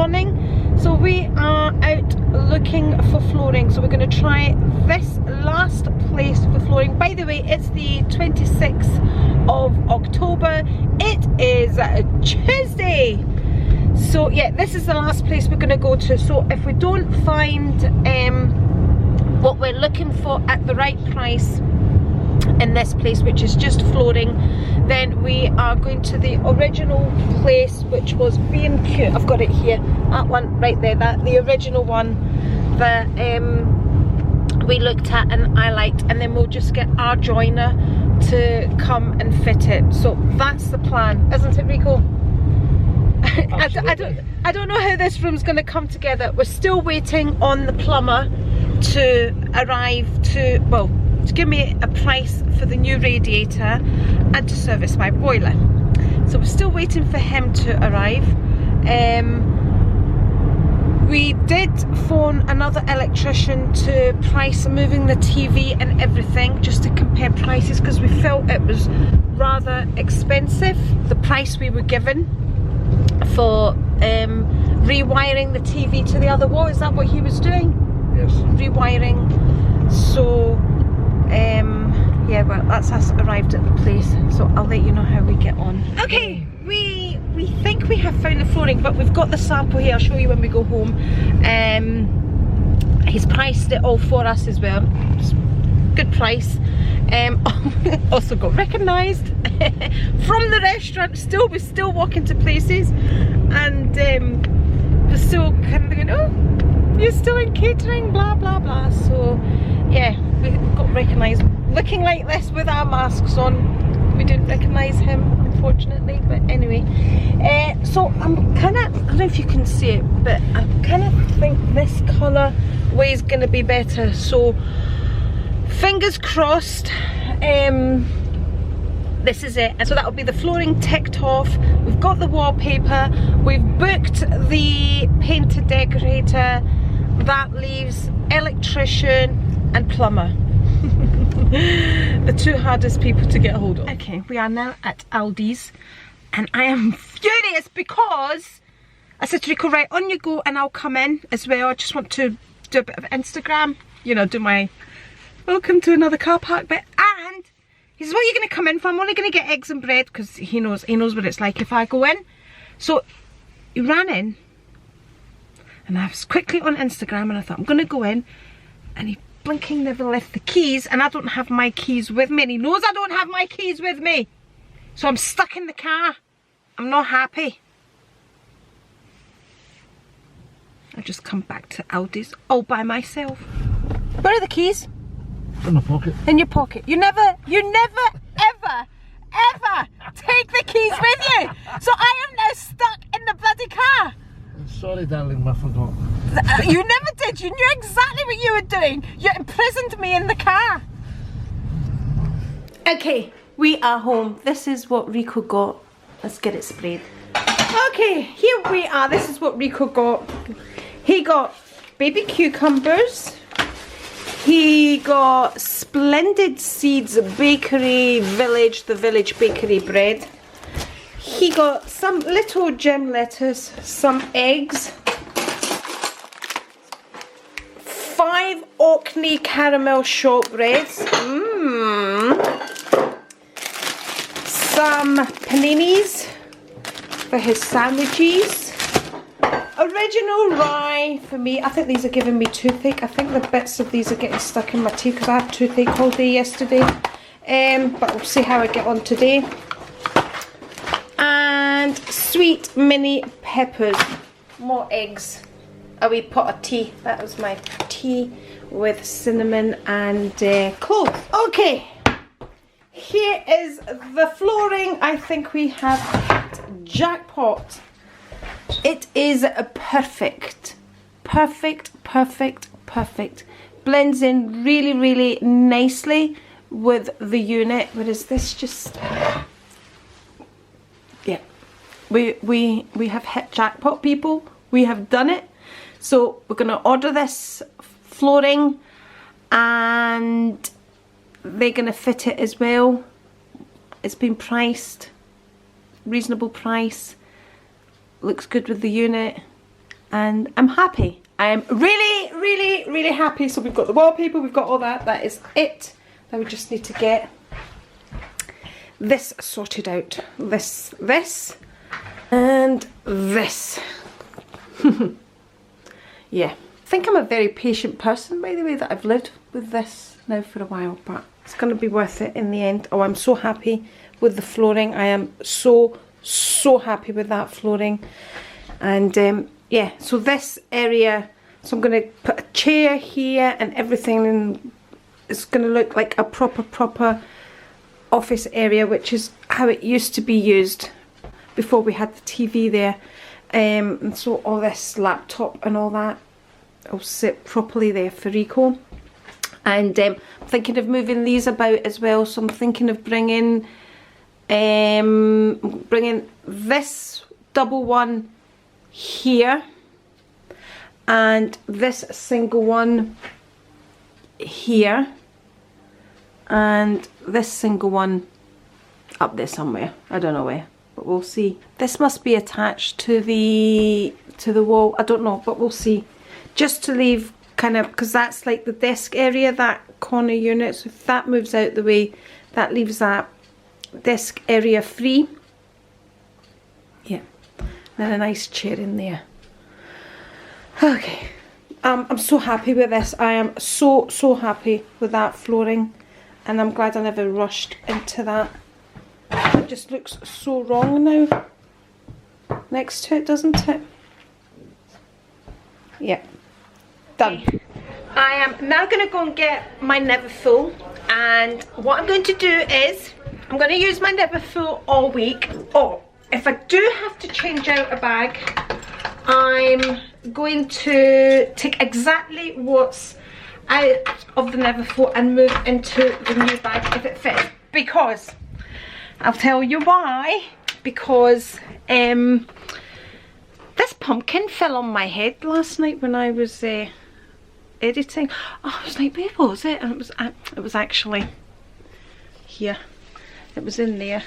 morning. So we are out looking for flooring. So we're going to try this last place for flooring. By the way, it's the 26th of October. It is Tuesday. So yeah, this is the last place we're going to go to. So if we don't find what we're looking for at the right price in this place, which is just flooring, then we are going to the original place, which was B&Q. I've got it here, that one right there, that the original one that we looked at and I liked, and then we'll just get our joiner to come and fit it. So that's the plan, isn't it, Rico? I don't know how this room's going to come together. We're still waiting on the plumber to arrive to, well, to give me a price for the new radiator and to service my boiler. So we're still waiting for him to arrive. We did phone another electrician to price moving the TV and everything, just to compare prices, because we felt it was rather expensive, the price we were given for rewiring the TV to the other wall. Is that what he was doing? Yes. Rewiring. So yeah, well, that's us arrived at the place, so I'll let you know how we get on. Okay, we think we have found the flooring, but we've got the sample here. I'll show you when we go home. He's priced it all for us as well. It's good price. Also got recognised from the restaurant. We're still walking to places, and we're still kind of going, oh, you're still in catering, blah blah blah. So yeah, we got recognised looking like this with our masks on. We didn't recognise him, unfortunately, but anyway. So I'm kind of, I don't know if you can see it, but I kind of think this colour way is going to be better. So fingers crossed. This is it. And so that'll be the flooring ticked off. We've got the wallpaper. We've booked the painter decorator. That leaves electrician and plumber. The two hardest people to get a hold of. Okay, we are now at Aldi's, and I am furious because I said to Rico, right, on you go and I'll come in as well. I just want to do a bit of Instagram, you know, do my welcome to another car park bit. And he says, what are you going to come in for? I'm only going to get eggs and bread, because he knows what it's like if I go in. So he ran in, and I was quickly on Instagram, and I thought, I'm going to go in, and he blinking never left the keys, and I don't have my keys with me, and he knows I don't have my keys with me, so I'm stuck in the car. I'm not happy. I just come back to Aldi's all by myself. Where are the keys? In my pocket. In your pocket. You never ever take the keys with you, so I am now stuck in the bloody car. Sorry darling, I forgot. You never did. You knew exactly what you were doing. You imprisoned me in the car. Okay, we are home. This is what Rico got. Let's get it sprayed. Okay, here we are. This is what Rico got. He got baby cucumbers. He got Splendid Seeds Bakery Village, the Village Bakery bread. He got some little gem lettuce, some eggs, 5 Orkney caramel shortbreads, some paninis for his sandwiches, original rye for me. I think these are giving me toothache. I think the bits of these are getting stuck in my teeth because I had toothache all day yesterday. But we'll see how I get on today. And sweet mini peppers. More eggs. A wee pot of tea. That was my tea with cinnamon and cloves. Okay. Here is the flooring. I think we have hit jackpot. It is perfect. Perfect, perfect, perfect. Blends in really, really nicely with the unit. Whereas this just... yeah. We have hit jackpot, people. We have done it. So we're going to order this flooring and they're going to fit it as well. It's been priced. Reasonable price. Looks good with the unit. and I'm happy. I am really, really, really happy. So we've got the wallpaper, we've got all that. That is it. Now we just need to get this sorted out. This, and this. Yeah. I think I'm a very patient person, by the way, that I've lived with this now for a while, but it's going to be worth it in the end. Oh, I'm so happy with the flooring. I am so happy with that flooring. And yeah, so this area, so I'm going to put a chair here and everything, and it's going to look like a proper office area, which is how it used to be used before we had the TV there. And so all this laptop and all that will sit properly there for Rico. And I'm thinking of moving these about as well, so I'm thinking of bringing this double one here and this single one here and this single one up there somewhere. I don't know where, but we'll see. This must be attached to the wall. I don't know, but we'll see. Just to leave kind of, because that's like the desk area, that corner unit. So if that moves out the way, that leaves that desk area free. Yeah, then a nice chair in there. Okay, I'm so happy with this. I am so happy with that flooring, and I'm glad I never rushed into that. It just looks so wrong now next to it, doesn't it? Yeah, done. I am now going to go and get my Neverfull, and what I'm going to do is I'm going to use my Neverfull all week. Oh, if I do have to change out a bag, I'm going to take exactly what's out of the Neverfull and move into the new bag if it fits. Because I'll tell you why. Because this pumpkin fell on my head last night when I was editing. Oh, I was like, babe, what was it? And it was actually here. It was in there,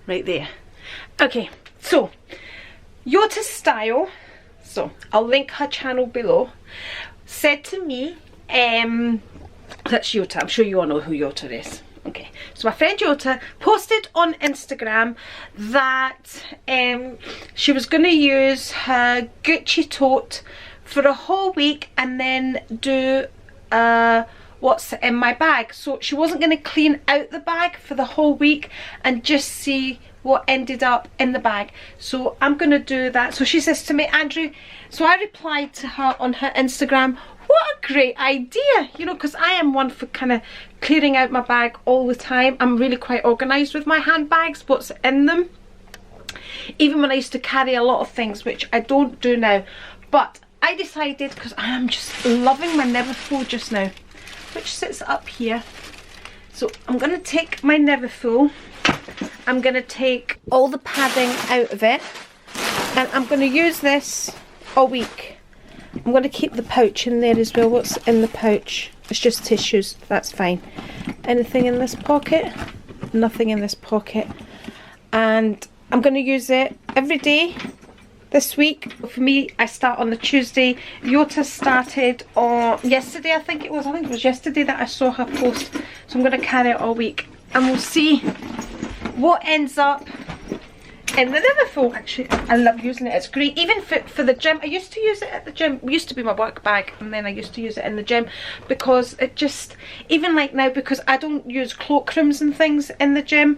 right there. Okay, so Yota Style, so I'll link her channel below, said to me, that's Yota, I'm sure you all know who Yota is. Okay, so my friend Yota posted on Instagram that she was going to use her Gucci tote for a whole week and then do what's in my bag. So she wasn't going to clean out the bag for the whole week and just see what ended up in the bag. So I'm going to do that. So she says to me, Andrew, so I replied to her on her Instagram, what a great idea, you know, because I am one for kind of clearing out my bag all the time. I'm really quite organised with my handbags, what's in them. Even when I used to carry a lot of things, which I don't do now. But I decided, because I am just loving my Neverfull just now, which sits up here. So I'm going to take my Neverfull, I'm going to take all the padding out of it, and I'm going to use this all week. I'm going to keep the pouch in there as well. What's in the pouch? It's just tissues, that's fine. Anything in this pocket? Nothing in this pocket. And I'm going to use it every day this week. For me, I start on the Tuesday. Yota started on yesterday, I think it was yesterday that I saw her post. So I'm going to carry it all week, and we'll see what ends up in the Neverfull. Actually, I love using it. It's great, even for the gym. I used to use it at the gym. It used to be my work bag, and then I used to use it in the gym because it just, even like now, because I don't use cloakrooms and things in the gym,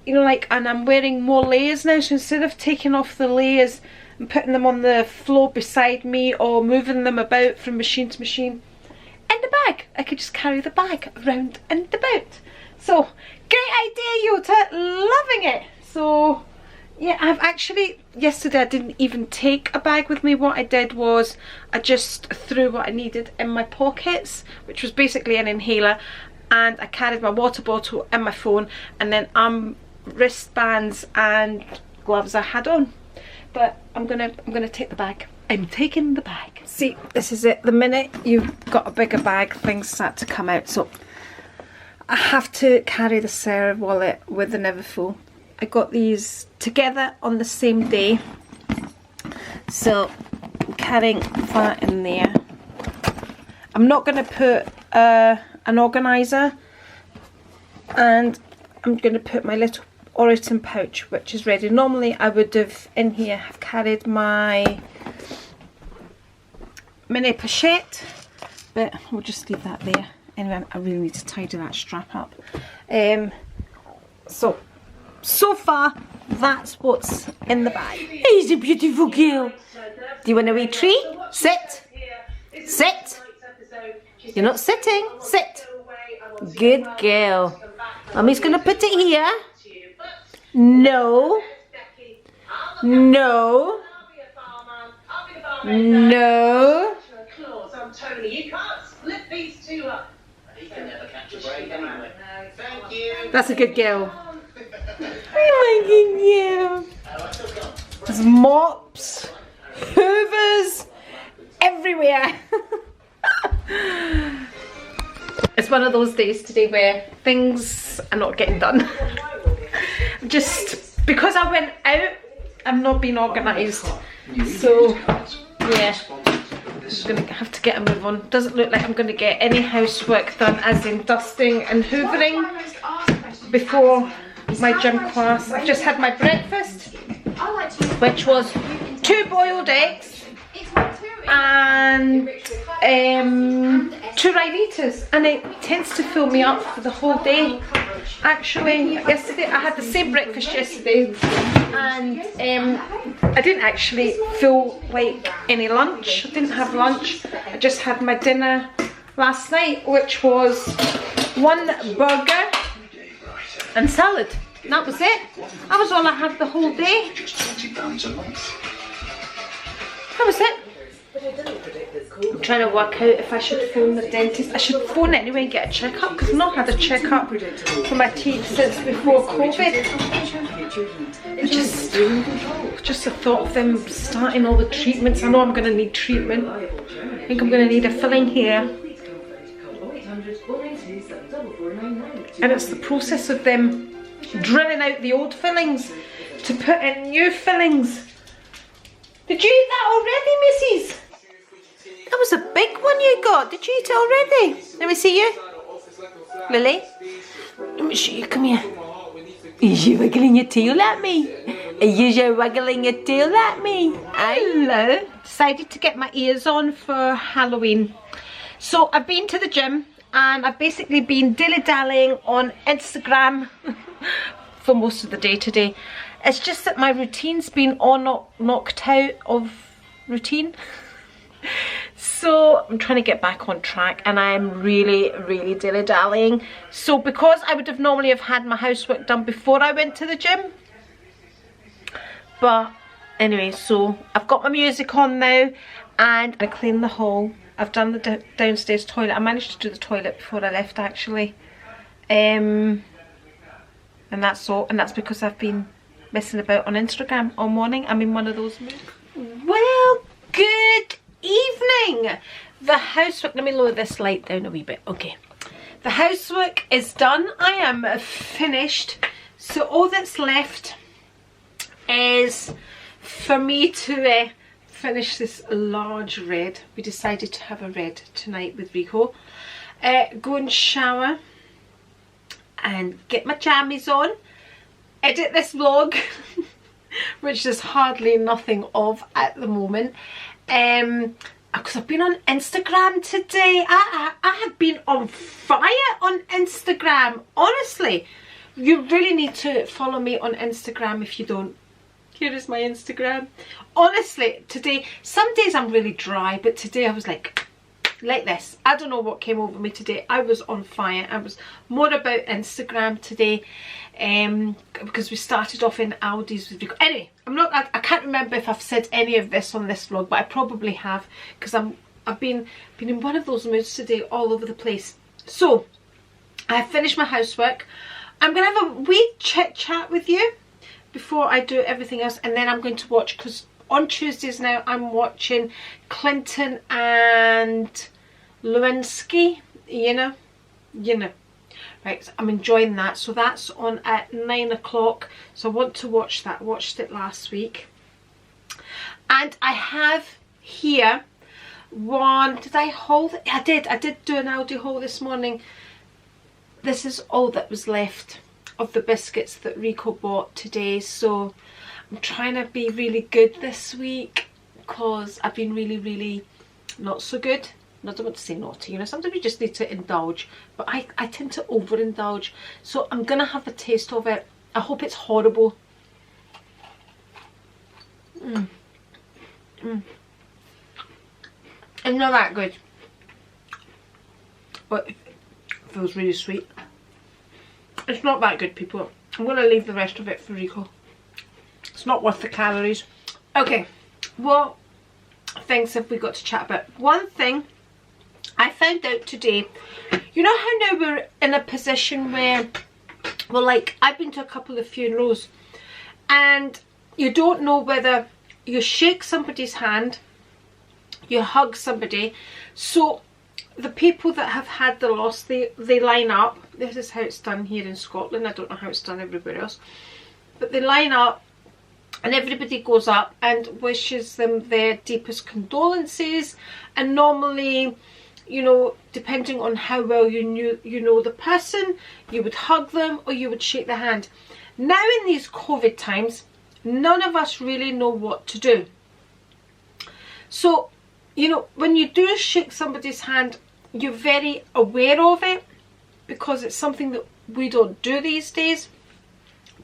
you know, like, and I'm wearing more layers now, so instead of taking off the layers and putting them on the floor beside me or moving them about from machine to machine, in the bag, I could just carry the bag around and about. So, great idea, Yota, loving it. So yeah, I've actually, yesterday I didn't even take a bag with me. What I did was I just threw what I needed in my pockets, which was basically an inhaler, and I carried my water bottle and my phone, and then wristbands and gloves I had on. But I'm gonna take the bag. I'm taking the bag. See, this is it. The minute you've got a bigger bag, things start to come out. So I have to carry the Sarah wallet with the Neverfull. I got these together on the same day, so carrying that in there. I'm not going to put an organiser, and I'm going to put my little Oraton pouch, which is ready. Normally I would have in here have carried my mini pochette, but we'll just leave that there. Anyway, I really need to tidy that strap up. So far, that's what's in the bag. He's a beautiful girl. Do you want a wee treat? Sit. Sit. You're not sitting. Sit. Good girl. Mummy's going to put it here. No. No. No. That's a good girl. Oh my god, yeah. There's mops, hoovers, everywhere. It's one of those days today where things are not getting done. Just because I went out, I've not been organised. So, yeah. I'm going to have to get a move on. Doesn't look like I'm going to get any housework done, as in dusting and hoovering, before my gym class. I've just had my breakfast, which was 2 boiled eggs and 2 RICOS, and it tends to fill me up for the whole day. Actually, yesterday I had the same breakfast yesterday, and I didn't actually feel like any lunch. I didn't have lunch. I just had my dinner last night, which was 1 burger and salad. And that was it. That was all I had the whole day. That was it. I'm trying to work out if I should phone the dentist. I should phone anyway and get a checkup, because I've not had a checkup for my teeth since before COVID. Just the thought of them starting all the treatments. I know I'm going to need treatment. I think I'm going to need a filling here. And it's the process of them drilling out the old fillings to put in new fillings. Did you eat that already, missus? That was a big one you got. Did you eat it already? Let me see you. Lily? Let me show you. Come here. Are you wiggling your tail at me? Are you wiggling your tail at me? Hello. Decided to get my ears on for Halloween. So I've been to the gym, and I've basically been dilly-dallying on Instagram for most of the day today. It's just that my routine's been all knocked out of routine. So I'm trying to get back on track, and I'm really dilly-dallying. So because I would have normally have had my housework done before I went to the gym. But anyway, so I've got my music on now, and I cleaned the hall. I've done the downstairs toilet. I managed to do the toilet before I left, actually. And that's all. And that's because I've been messing about on Instagram all morning. I'm in one of those moods. Well, good evening. The housework, let me lower this light down a wee bit. Okay, the housework is done. I am finished. So all that's left is for me to finish this large red. We decided to have a red tonight with Rico. Go and shower and get my jammies on, edit this vlog which there's hardly nothing of at the moment, because I've been on Instagram today. I have been on fire on Instagram. Honestly, you really need to follow me on Instagram if you don't. Here is my Instagram. Honestly, today, some days I'm really dry, but today I was like this. I don't know what came over me today. I was on fire. I was more about Instagram today, because we started off in Aldi's with Rico. Anyway, I can't remember if I've said any of this on this vlog, but I probably have, because I've been in one of those moods today, all over the place. So I have finished my housework. I'm gonna have a wee chit chat with you before I do everything else, and then I'm going to watch, because on Tuesdays now I'm watching Clinton and Lewinsky, you know, right, so I'm enjoying that. So that's on at 9 o'clock, so I want to watch that. Watched it last week, and I have here. One, did I haul? I did do an Aldi haul this morning. This is all that was left of the biscuits that Rico bought today, so I'm trying to be really good this week because I've been really not so good. I don't want to say naughty, you know, sometimes you just need to indulge, but I tend to overindulge, so I'm gonna have a taste of it. I hope it's horrible. It's not that good, but it feels really sweet. It's not that good, people. I'm going to leave the rest of it for Rico. It's not worth the calories. Okay, what things have we got to chat about? One thing I found out today, you know how now we're in a position where, well, like, I've been to a couple of funerals and you don't know whether you shake somebody's hand, you hug somebody. So the people that have had the loss, they line up. This is how it's done here in Scotland. I don't know how it's done everywhere else, but they line up and everybody goes up and wishes them their deepest condolences. And normally, you know, depending on how well you know the person, you would hug them or you would shake their hand. Now in these COVID times, none of us really know what to do. So, you know, when you do shake somebody's hand, you're very aware of it because it's something that we don't do these days.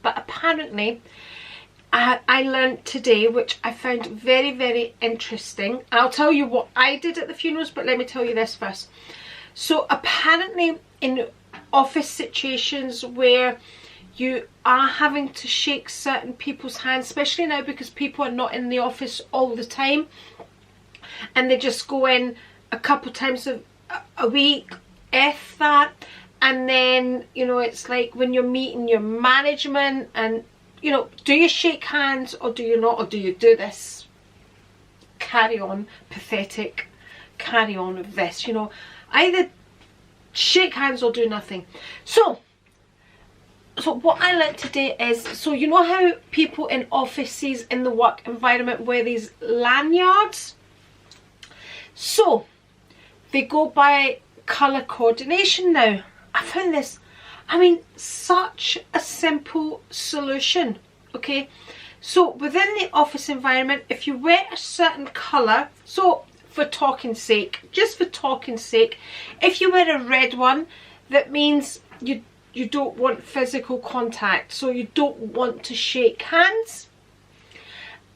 But apparently, I learned today, which I found very interesting. I'll tell you what I did at the funerals, but let me tell you this first. So apparently in office situations where you are having to shake certain people's hands, especially now because people are not in the office all the time and they just go in a couple times a week, if that, and then, you know, it's like when you're meeting your management and, you know, do you shake hands or do you not, or do you do this carry on, pathetic carry on of this, you know, either shake hands or do nothing. So what I learned today is, so you know how people in offices in the work environment wear these lanyards? So they go by colour coordination now. I found this, I mean, such a simple solution, okay? So within the office environment, if you wear a certain colour, so for talking sake, just for talking sake, if you wear a red one, that means you don't want physical contact, so you don't want to shake hands.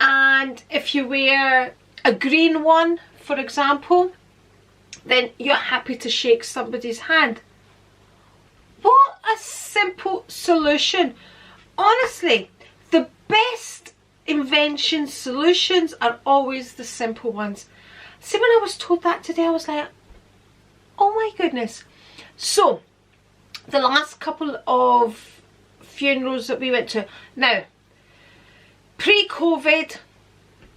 And if you wear a green one, for example, then you're happy to shake somebody's hand. What a simple solution. Honestly, the best inventions, solutions are always the simple ones. See, when I was told that today, I was like, oh my goodness. So the last couple of funerals that we went to, now pre-COVID,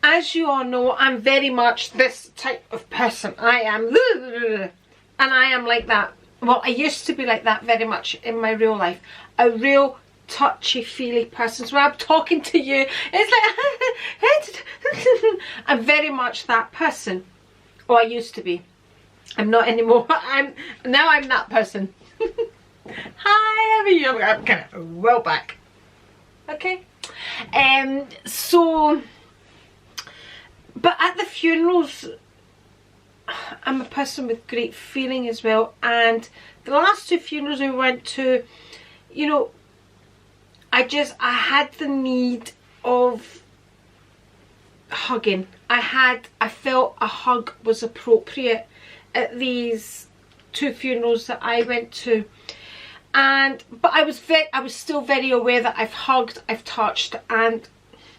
as you all know, I'm very much this type of person. I am, and I am like that. Well, I used to be like that very much in my real life. A real touchy-feely person. So when I'm talking to you, it's like, I'm very much that person. Or I used to be. I'm not anymore. Now I'm that person. Hi, how are you? I'm kind of well back. Okay. So, but at the funerals, I'm a person with great feeling as well, and the last two funerals we went to, you know, I had the need of hugging. I felt a hug was appropriate at these two funerals that I went to. But I was still very aware that I've hugged, I've touched, and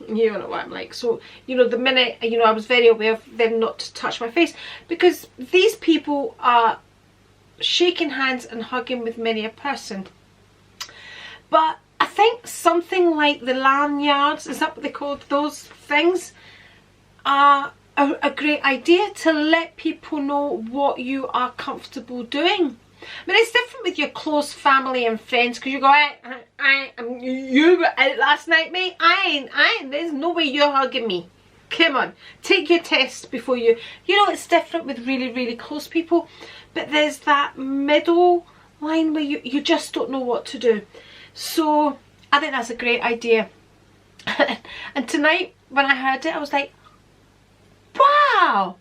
you know what I'm like. So, you know, the minute, you know, I was very aware of them not to touch my face, because these people are shaking hands and hugging with many a person. But I think something like the lanyards, is that what they called those things, are a great idea to let people know what you are comfortable doing. I mean, it's different with your close family and friends, because you go, you were out last night, mate. I ain't, there's no way you're hugging me. Come on, take your test before you know, it's different with really, really close people, but there's that middle line where you just don't know what to do. So I think that's a great idea. And tonight when I heard it, I was like, wow,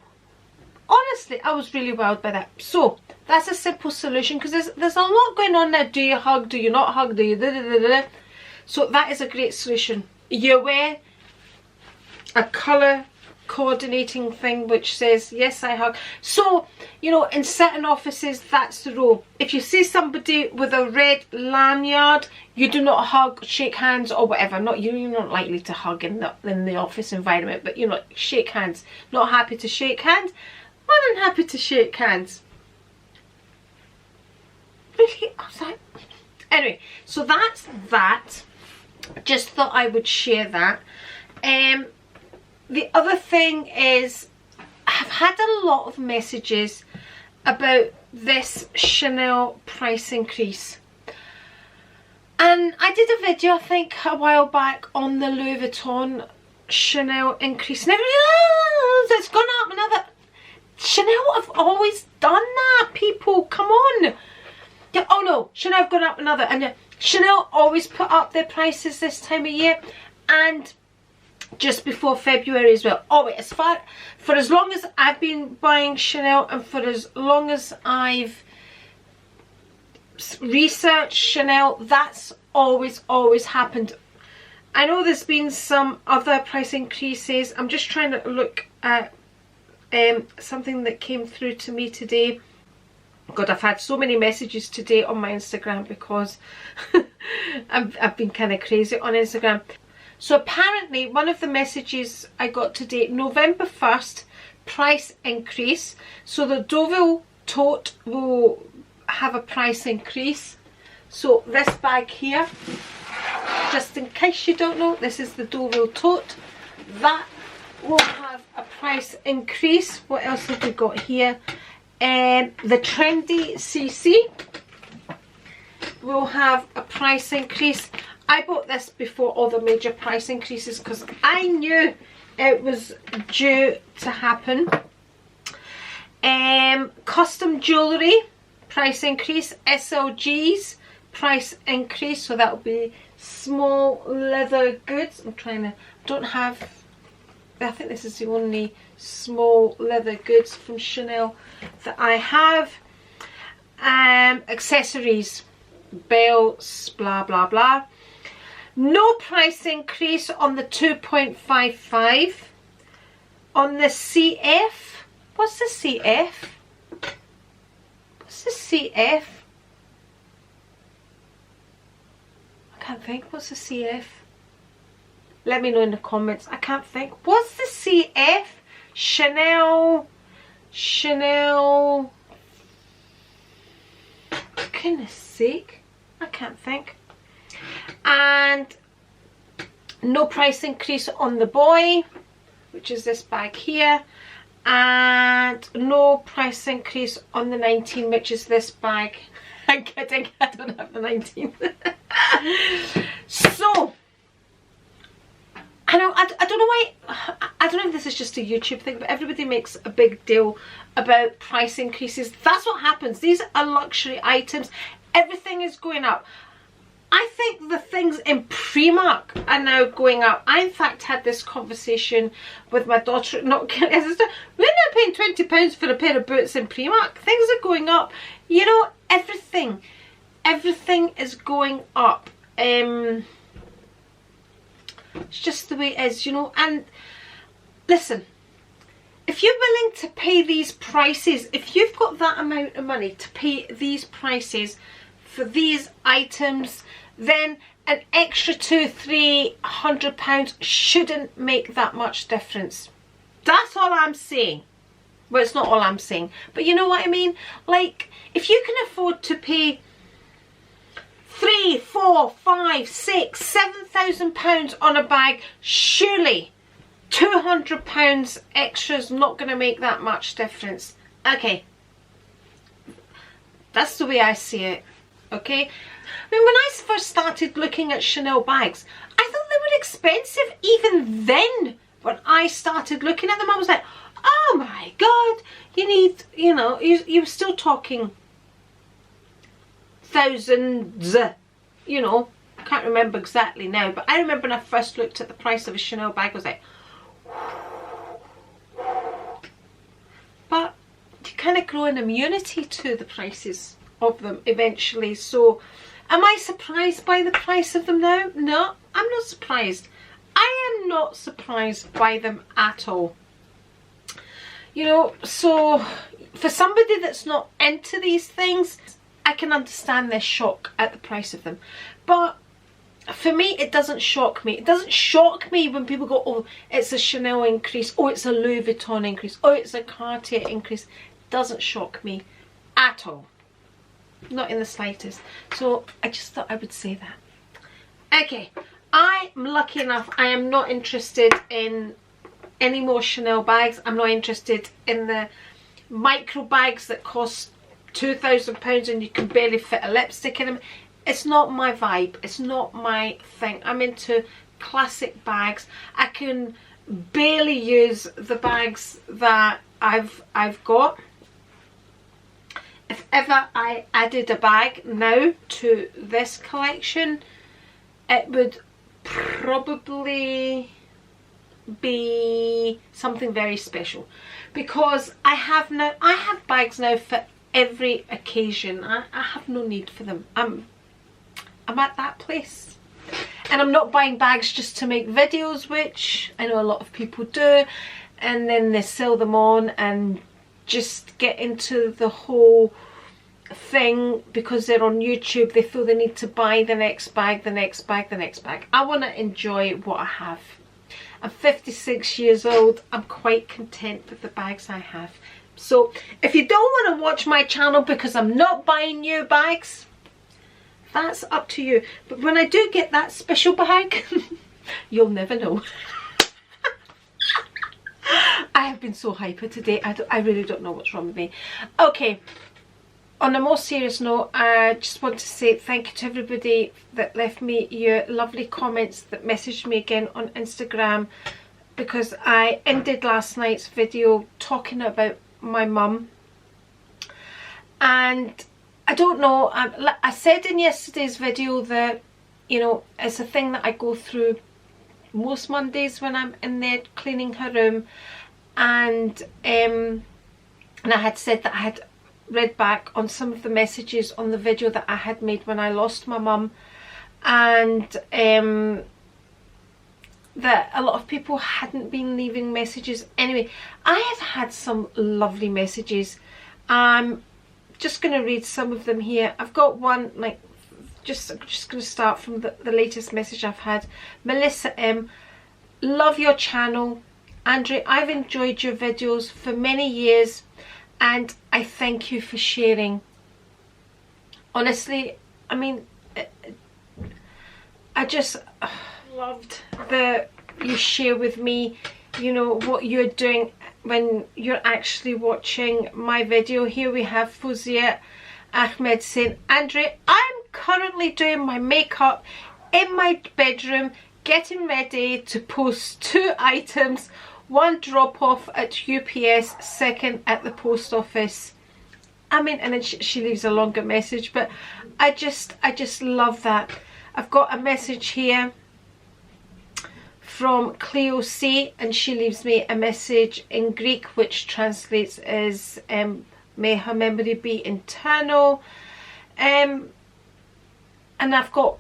honestly, I was really wowed by that. So that's a simple solution, because there's a lot going on now. Do you hug, do you not hug, do you da, da, da, da. So that is a great solution. You wear a colour coordinating thing which says yes I hug. So, you know, in certain offices that's the rule. If you see somebody with a red lanyard, you do not hug, shake hands or whatever. You're not likely to hug in the office environment, but you know, shake hands. Not happy to shake hands, more than happy to shake hands. Really? I was like, anyway, so that's that. Just thought I would share that. The other thing is, I've had a lot of messages about this Chanel price increase. And I did a video, I think, a while back on the Louis Vuitton Chanel increase. And everybody, oh, it's gone up another. Chanel have always done that, people. Come on. Yeah, oh no, Chanel have gone up another. And Chanel always put up their prices this time of year. And just before February as well. Oh wait, for as long as I've been buying Chanel, and for as long as I've researched Chanel, that's always happened. I know there's been some other price increases. I'm just trying to look at something that came through to me today. God, I've had so many messages today on my Instagram because I've been kind of crazy on Instagram. So apparently one of the messages I got today, November 1st, price increase. So the Deauville tote will have a price increase. So this bag here, just in case you don't know, this is the Deauville tote. That will have a price increase. What else have we got here? The Trendy CC will have a price increase. I bought this before all the major price increases because I knew it was due to happen. Custom jewellery price increase. SLG's price increase, so that will be small leather goods. I think this is the only small leather goods from Chanel that I have. Accessories, belts, blah blah blah. No price increase on the 2.55. On the CF, what's the CF? What's the CF? I can't think. What's the CF? Let me know in the comments. I can't think. What's the CF? Chanel. For goodness sake, I can't think. And no price increase on the boy, which is this bag here, and no price increase on the 19, which is this bag. I'm kidding, I don't have the 19. So I don't know why, I don't know if this is just a YouTube thing, but everybody makes a big deal about price increases. That's what happens. These are luxury items. Everything is going up. I think the things in Primark are now going up. I in fact had this conversation with my daughter, not kidding, sister. We're not paying £20 for a pair of boots in Primark. Things are going up. You know, everything is going up. It's just the way it is, you know. And listen, if you're willing to pay these prices, if you've got that amount of money to pay these prices for these items, then an extra £200-300 shouldn't make that much difference. That's all I'm saying. Well, it's not all I'm saying, but you know what I mean. Like, if you can afford to pay £3,000, £4,000, £5,000, £6,000, £7,000 on a bag, surely £200 extra is not going to make that much difference. Okay, that's the way I see it. Okay, I mean, when I first started looking at Chanel bags, I thought they were expensive even then. when I started looking at them, I was like, oh my god, you need, you know, you were still talking thousands, you know. I can't remember exactly now, but I remember when I first looked at the price of a Chanel bag, I was like, but you kind of grow an immunity to the prices of them eventually. So am I surprised by the price of them now? No, I'm not surprised. I am not surprised by them at all. You know, so for somebody that's not into these things, I can understand their shock at the price of them. But for me, it doesn't shock me. It doesn't shock me when people go, oh, it's a Chanel increase, oh, it's a Louis Vuitton increase, oh, it's a Cartier increase. It doesn't shock me at all. Not in the slightest. So I just thought I would say that. Okay, I'm lucky enough, I am not interested in any more Chanel bags. I'm not interested in the micro bags that cost £2,000 and you can barely fit a lipstick in them. It's not my vibe. It's not my thing. I'm into classic bags. I can barely use the bags that I've got. If ever I added a bag now to this collection, it would probably be something very special, because I have bags now for every occasion. I have no need for them. I'm at that place, and I'm not buying bags just to make videos, which I know a lot of people do, and then they sell them on and just get into the whole thing because they're on YouTube. They feel they need to buy the next bag, the next bag, the next bag. I want to enjoy what I have. I'm 56 years old. I'm quite content with the bags I have. So if you don't want to watch my channel because I'm not buying new bags, that's up to you. But when I do get that special bag, you'll never know. I have been so hyper today. I really don't know what's wrong with me. Okay, on a more serious note, I just want to say thank you to everybody that left me your lovely comments, that messaged me again on Instagram, because I ended last night's video talking about my mum. And I don't know, I said in yesterday's video that, you know, it's a thing that I go through most Mondays when I'm in there cleaning her room. And I had said that I had read back on some of the messages on the video that I had made when I lost my mum, and that a lot of people hadn't been leaving messages. Anyway, I have had some lovely messages. I'm just going to read some of them here. I've got one, like, I'm just going to start from the latest message I've had. Melissa M, love your channel. Andri, I've enjoyed your videos for many years and I thank you for sharing. Honestly, I mean, I just loved that you share with me, you know, what you're doing when you're actually watching my video. Here we have Fuzia Ahmed saying, Andri, I'm currently doing my makeup in my bedroom, getting ready to post 2 items. 1 drop off at UPS, 2nd at the post office. I mean, and then she leaves a longer message, but I just love that. I've got a message here from Cleo C, and she leaves me a message in Greek which translates as may her memory be eternal. And I've got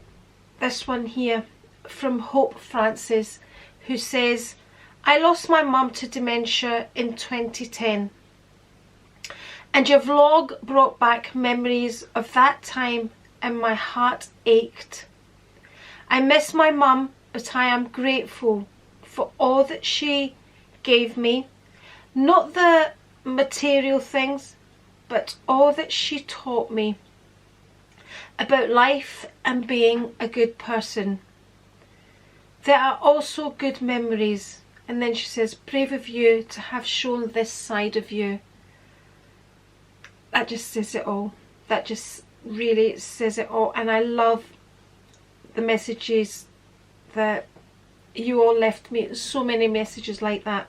this one here from Hope Francis, who says, I lost my mum to dementia in 2010 and your vlog brought back memories of that time and my heart ached. I miss my mum, but I am grateful for all that she gave me, not the material things, but all that she taught me about life and being a good person. There are also good memories. And then she says, brave of you to have shown this side of you. That just says it all. That just really says it all. And I love the messages that you all left me so many messages like that.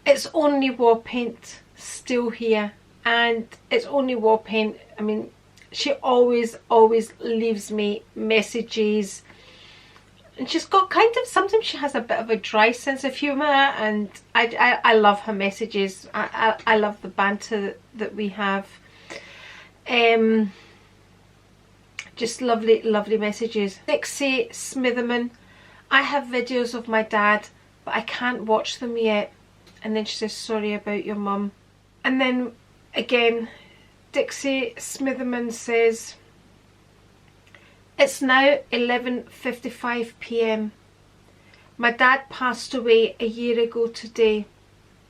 It's only war paint still here, and it's only war paint. I mean, she always leaves me messages, and she's got kind of, sometimes she has a bit of a dry sense of humour, and I love her messages. I love the banter that we have. Just lovely messages. Dixie Smitherman, I have videos of my dad, but I can't watch them yet. And then she says, sorry about your mum. And then again, Dixie Smitherman says, it's now 11:55 p.m. My dad passed away a year ago today.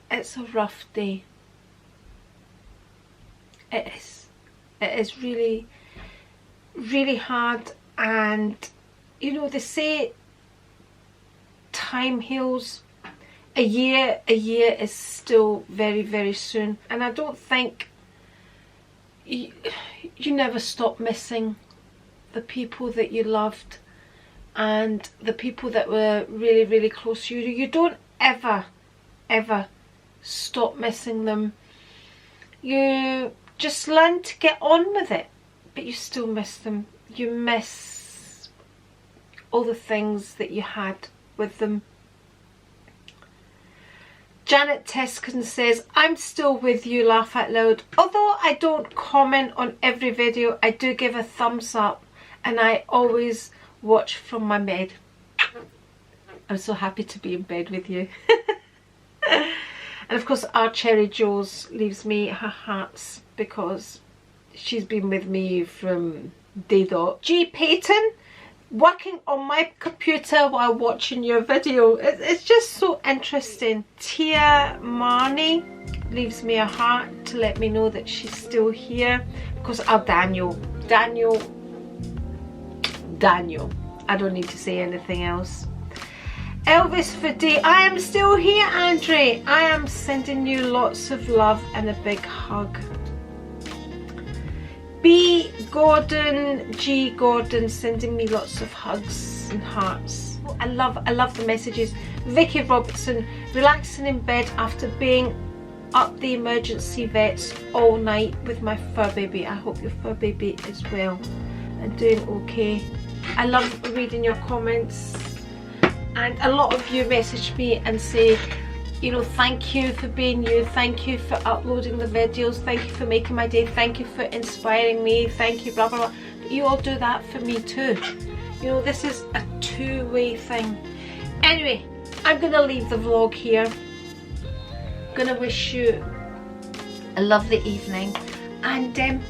It's a rough day. It is. It is really, really hard. And you know, they say time heals. A year is still very soon, and I don't think you never stop missing the people that you loved and the people that were really close to you. You don't ever stop missing them. You just learn to get on with it, but you still miss them. You miss all the things that you had with them. Janet Teskin says, I'm still with you, laugh out loud. Although I don't comment on every video, I do give a thumbs up, and I always watch from my bed. I'm so happy to be in bed with you. And of course, our Cherry Jules leaves me her hearts because she's been with me from day dot. G Payton, working on my computer while watching your video. It's just so interesting. Tia Marnie leaves me a heart to let me know that she's still here. Because our Daniel, I don't need to say anything else. Elvis Fade, I am still here, Andri. I am sending you lots of love and a big hug. B Gordon, G Gordon, sending me lots of hugs and hearts. I love the messages. Vicky Robertson, relaxing in bed after being up the emergency vets all night with my fur baby. I hope your fur baby is well and doing okay. I love reading your comments, and a lot of you message me and say, you know, thank you for being you, thank you for uploading the videos, thank you for making my day, thank you for inspiring me, thank you, blah blah blah. But you all do that for me too. You know, this is a two-way thing. Anyway, I'm gonna leave the vlog here. I'm gonna wish you a lovely evening, and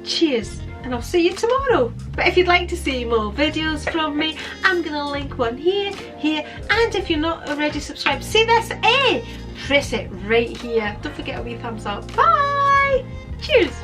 cheers, and I'll see you tomorrow. But if you'd like to see more videos from me, I'm gonna link one here, and if you're not already subscribed, see this A, press it right here. Don't forget a wee thumbs up. Bye, cheers.